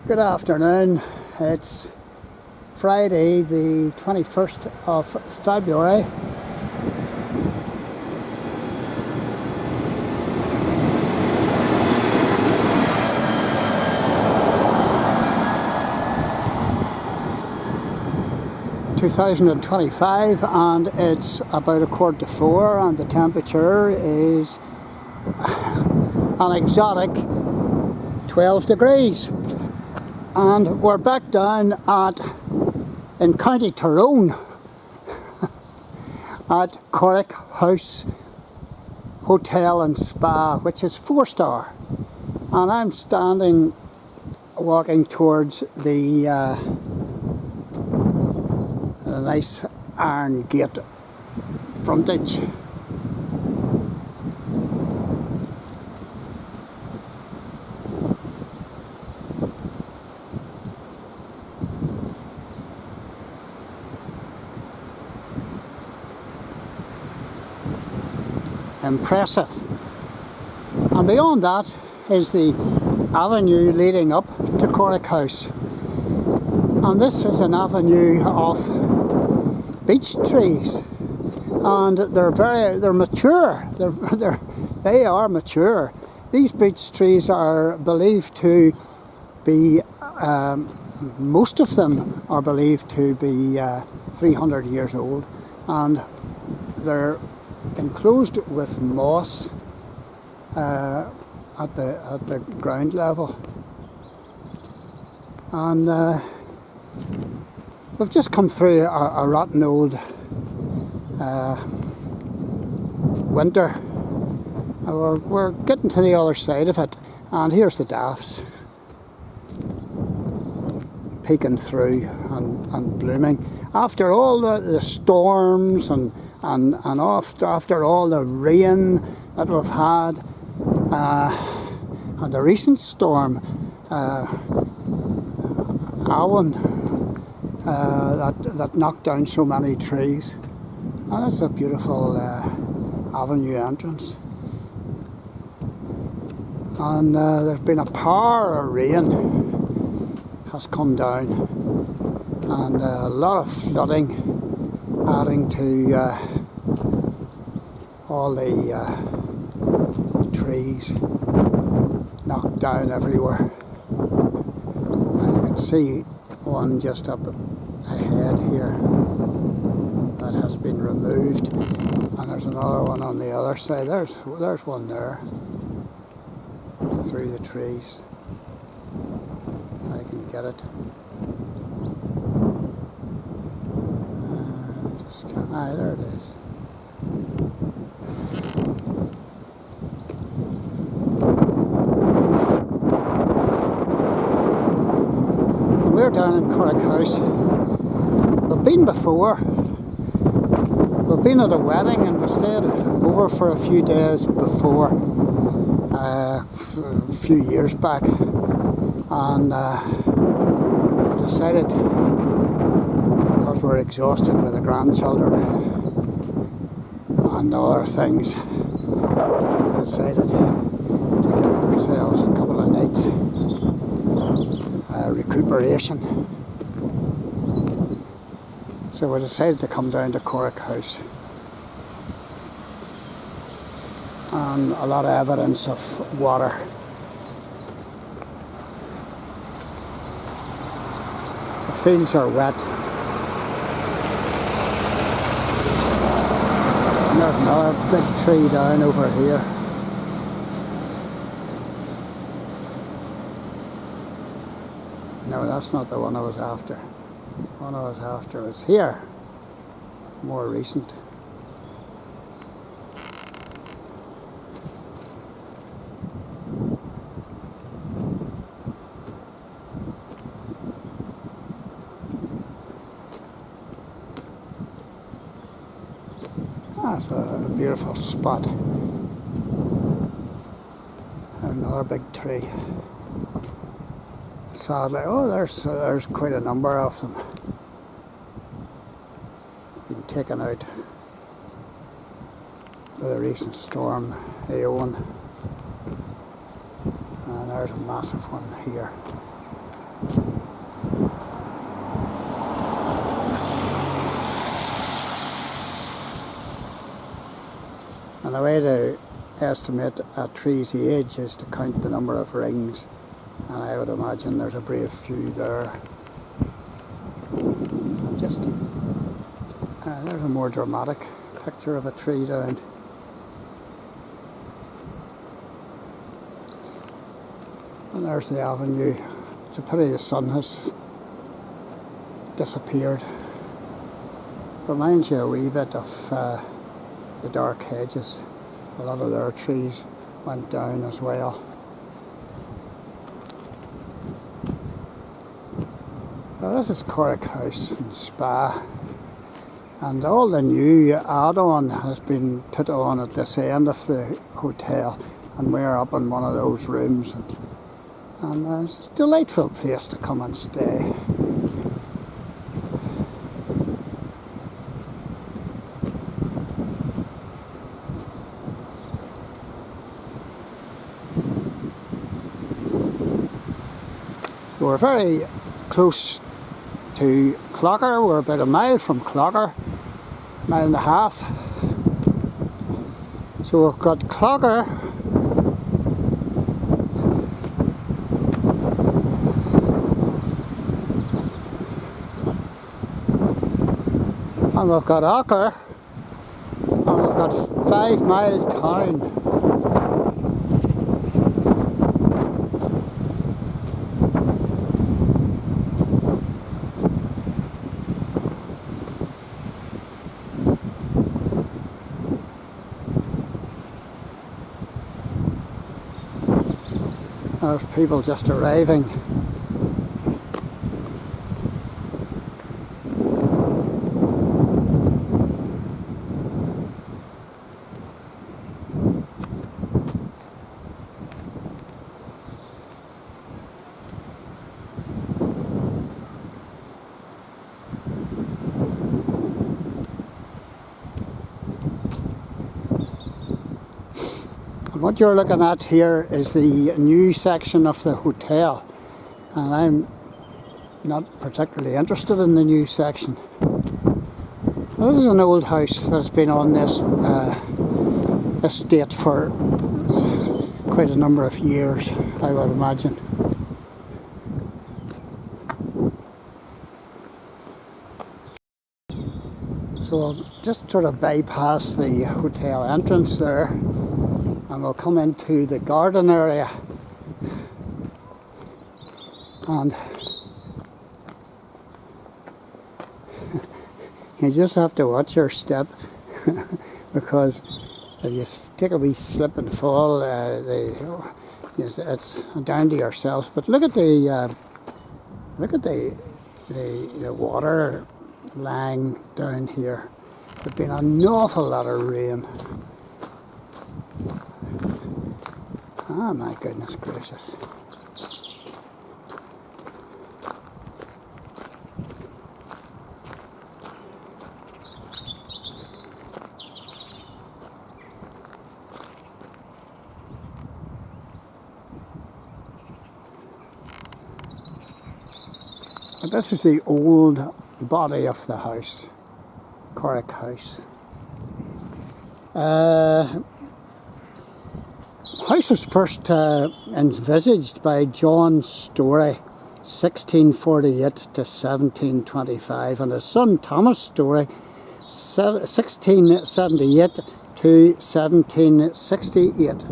Good afternoon. It's Friday the 21st of February. (2025) and it's about 3:15 and the temperature is an exotic 12 degrees. And we're back down in County Tyrone at Corick House Hotel and Spa, which is 4-star. And I'm standing walking towards the nice iron gate frontage. Impressive. And beyond that is the avenue leading up to Corick House. And this is an avenue of beech trees, and they're mature. They are mature. These beech trees are believed to be, most of them are believed to be 300 years old, and they're enclosed with moss at the ground level. And we've just come through a rotten old winter. We're getting to the other side of it, and here's the daffs peeking through and blooming. After all the storms and after all the rain that we've had, and the recent storm, Avril, that knocked down so many trees. And it's a beautiful avenue entrance. And there's been a power of rain has come down, and a lot of flooding, adding to all the trees knocked down everywhere. And you can see one just up ahead here that has been removed, and there's another one on the other side. There's one there through the trees. I can get it. There it is. We're down in Corick House. We've been before. We've been at a wedding and we stayed over for a few days before, a few years back, and decided, because we're exhausted with the grandchildren and other things, we decided to get ourselves a couple of nights recuperation. So we decided to come down to Corick House, and a lot of evidence of water. The fields are wet. And there's another big tree down over here. No, that's not the one I was after. The one I was after was here, more recent. That's a beautiful spot. Another big tree. Sadly, there's quite a number of them. Been taken out by the recent storm, Avril. And there's a massive one here. And the way to estimate a tree's age is to count the number of rings, and I would imagine there's a brave few there. And just there's a more dramatic picture of a tree down. And there's the avenue. It's a pity the sun has disappeared. Reminds you a wee bit of the dark hedges. A lot of their trees went down as well. Now this is Corick House and Spa, and all the new add-on has been put on at this end of the hotel, and we're up in one of those rooms, and it's a delightful place to come and stay. We're very close to Clogher. We're about a mile from Clogher, mile and a half. So we've got Clogher, and we've got Ocker, and we've got 5 Mile Town. There's people just arriving. What you're looking at here is the new section of the hotel, and I'm not particularly interested in the new section. This is an old house that's been on this estate for quite a number of years, I would imagine. So I'll just sort of bypass the hotel entrance there, and we'll come into the garden area, and you just have to watch your step because if you take a wee slip and fall, it's down to yourself. But look at the water lying down here. There's been an awful lot of rain. Oh my goodness gracious. But this is the old body of the house, Corick House. House was first envisaged by John Story, 1648 to 1725, and his son Thomas Story, 1678 to 1768.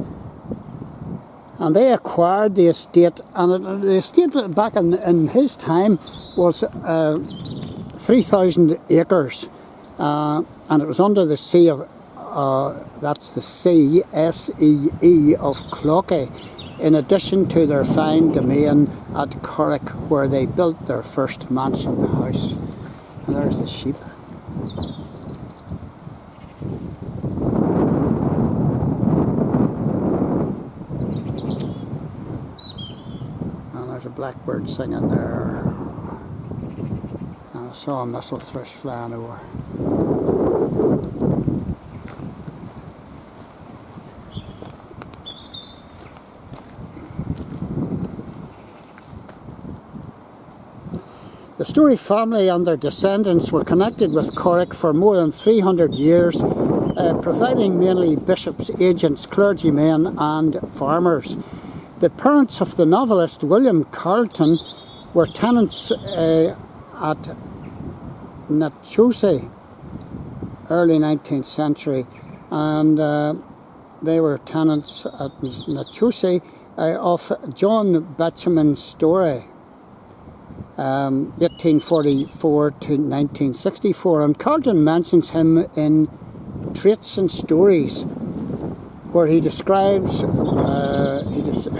And they acquired the estate, and the estate back in his time was 3,000 acres, and it was under the sea of that's the sea, S-E-E, of Clogher, in addition to their fine domain at Corick, where they built their first mansion house. And there's the sheep. And there's a blackbird singing there. And I saw a missel thrush flying over. The Storey family and their descendants were connected with Corick for more than 300 years, providing mainly bishops, agents, clergymen and farmers. The parents of the novelist William Carleton were tenants at Natchosey, early 19th century, and they were tenants at Natchosey of John Betjeman Storey, 1844 to 1964, and Carleton mentions him in Traits and Stories, where he describes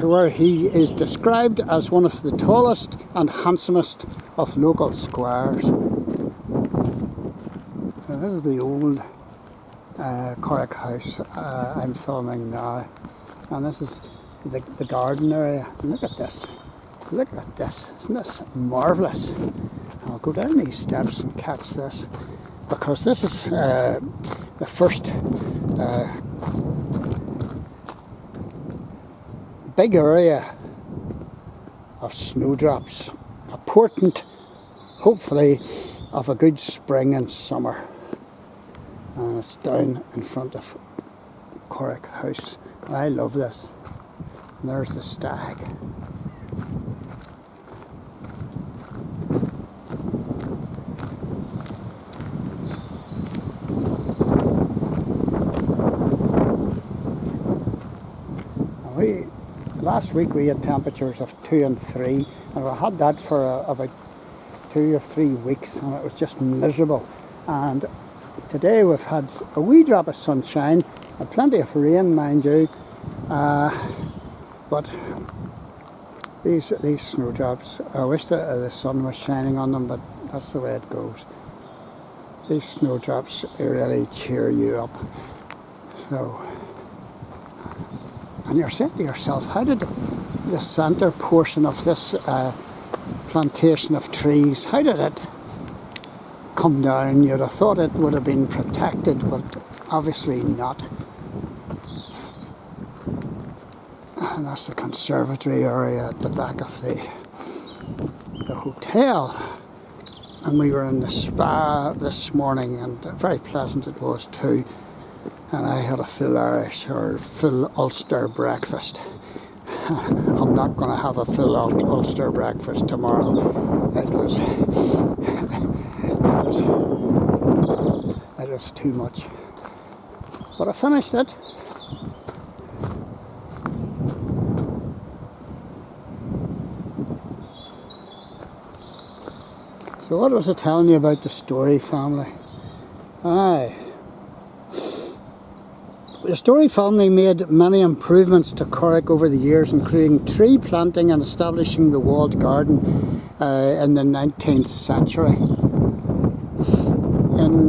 where he is described as one of the tallest and handsomest of local squires. Now, this is the old Corick House I'm filming now, and this is the garden area. Look at this. Look at this. Isn't this marvellous? I'll go down these steps and catch this, because this is the first big area of snowdrops, a portent, hopefully, of a good spring and summer. And it's down in front of Corick House. I love this. And there's the stag. Last week we had temperatures of 2 and 3, and we had that for about 2 or 3 weeks, and it was just miserable. And today we've had a wee drop of sunshine and plenty of rain, mind you, but these snowdrops, I wish the sun was shining on them, but that's the way it goes. These snowdrops really cheer you up. So, and you're saying to yourself, how did the centre portion of this plantation of trees, how did it come down? You'd have thought it would have been protected, but obviously not. And that's the conservatory area at the back of the hotel. And we were in the spa this morning, and very pleasant it was too. And I had a full Irish or full Ulster breakfast. I'm not going to have a full Ulster breakfast tomorrow. It was too much. But I finished it. So what was I telling you about the Storey family? Aye. The Storey family made many improvements to Corick over the years, including tree planting and establishing the walled garden in the 19th century. In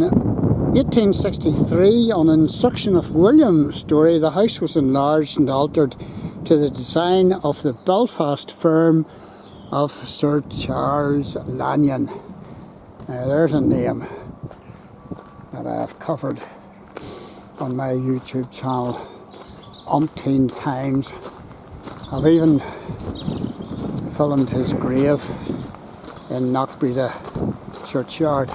1863, on instruction of William Storey, the house was enlarged and altered to the design of the Belfast firm of Sir Charles Lanyon. Now there's a name that I have covered on my YouTube channel umpteen times. I've even filmed his grave in Knockbreda churchyard.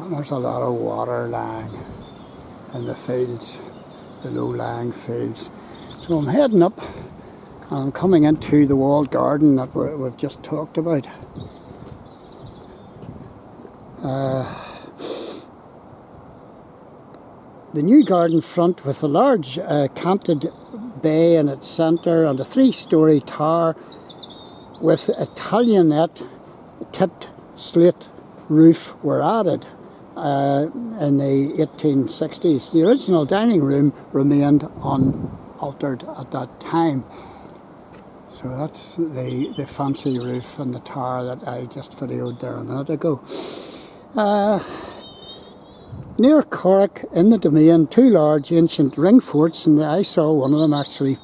There's a lot of water lying in the fields, the low-lying fields. So I'm heading up and I'm coming into the walled garden that we've just talked about. The new garden front with a large canted bay in its centre and a 3-storey tower with Italianate tipped slate roof were added. In the 1860s. The original dining room remained unaltered at that time. So that's the fancy roof and the tower that I just videoed there a minute ago. near Corick in the domain, two large ancient ring forts, and I saw one of them actually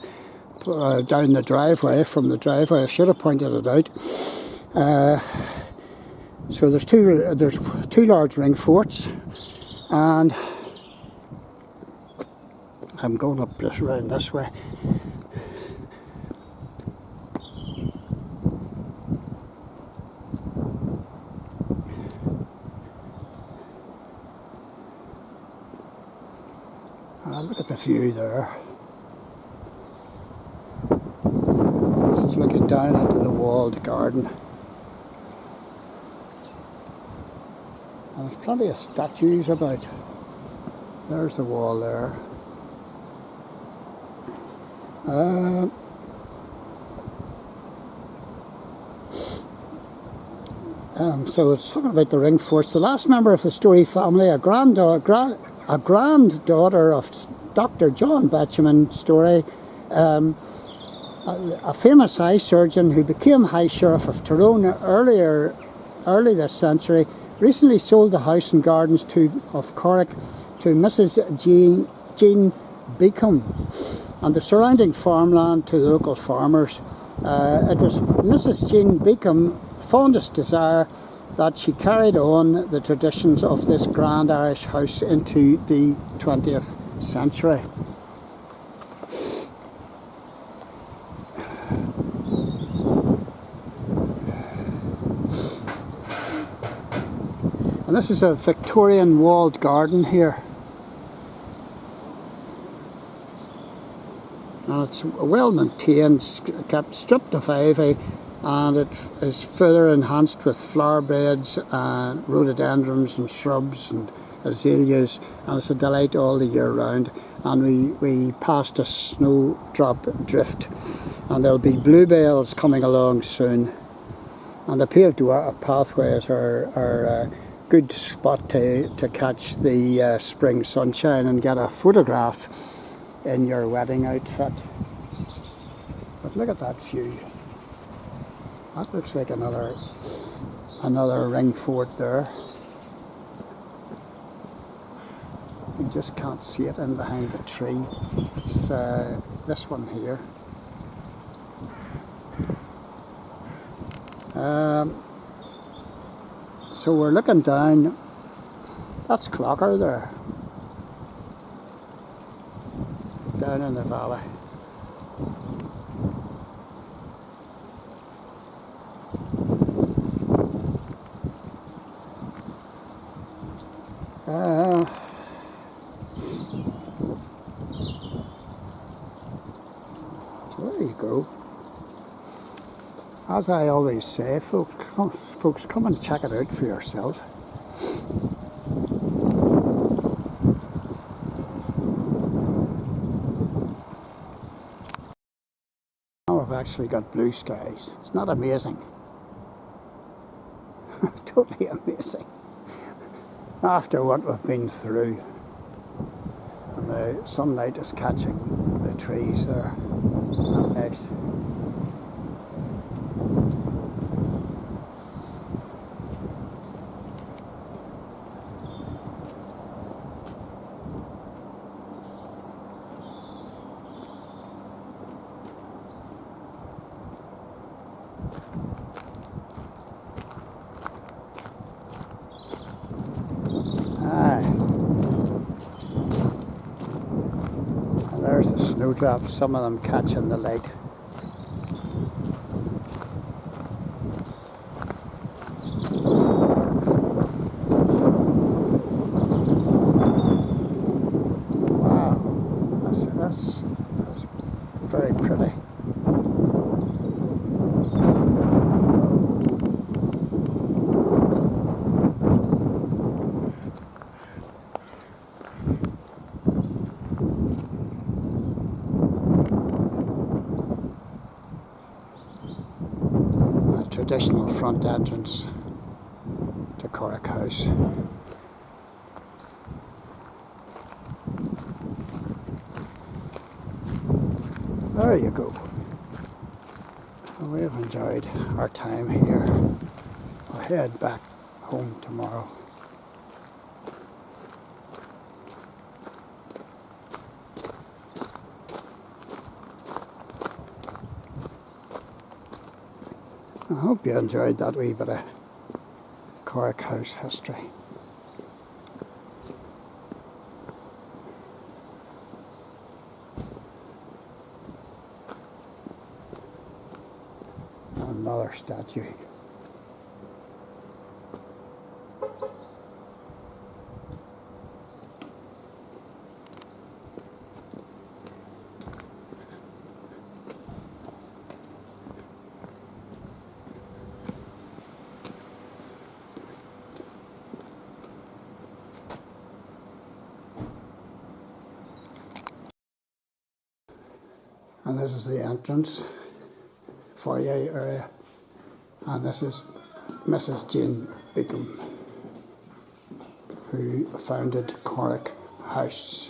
down the driveway, from the driveway. I should have pointed it out. So there's two large ring forts, and I'm going up this round this way. Look at the view there. This is looking down into the walled garden. And there's plenty of statues about. There's the wall there. So it's talking about the ring forts. The last member of the Storey family, a granddaughter of Dr. John Benjamin Storey, a famous eye surgeon who became High Sheriff of Tyrone early this century, recently sold the house and gardens of Corick to Mrs. Jean Beacom and the surrounding farmland to the local farmers. It was Mrs. Jean Beacom's fondest desire that she carried on the traditions of this grand Irish house into the 20th century. And this is a Victorian walled garden here. And it's well maintained, kept stripped of ivy, and it is further enhanced with flower beds and rhododendrons and shrubs and azaleas, and it's a delight all the year round. And we passed a snowdrop drift, and there'll be bluebells coming along soon. And the paved pathways are a good spot to catch the spring sunshine and get a photograph in your wedding outfit. But look at that view. That looks like another ring fort there. You just can't see it in behind the tree. It's this one here. So we're looking down. That's Clogher there, down in the valley. So there you go. As I always say, folks, come and check it out for yourself. Now we've actually got blue skies. It's not amazing. Totally amazing. After what we've been through. And the sunlight is catching the trees there. Nice. There's the snowdrops, some of them catching the light. Wow, that's very pretty. Traditional front entrance to Corick House. There you go. We've enjoyed our time here. I'll head back home tomorrow. I hope you enjoyed that wee bit of Corick House history. Another statue. And this is the entrance foyer area, and this is Mrs. Jane Beacom, who founded Corick House.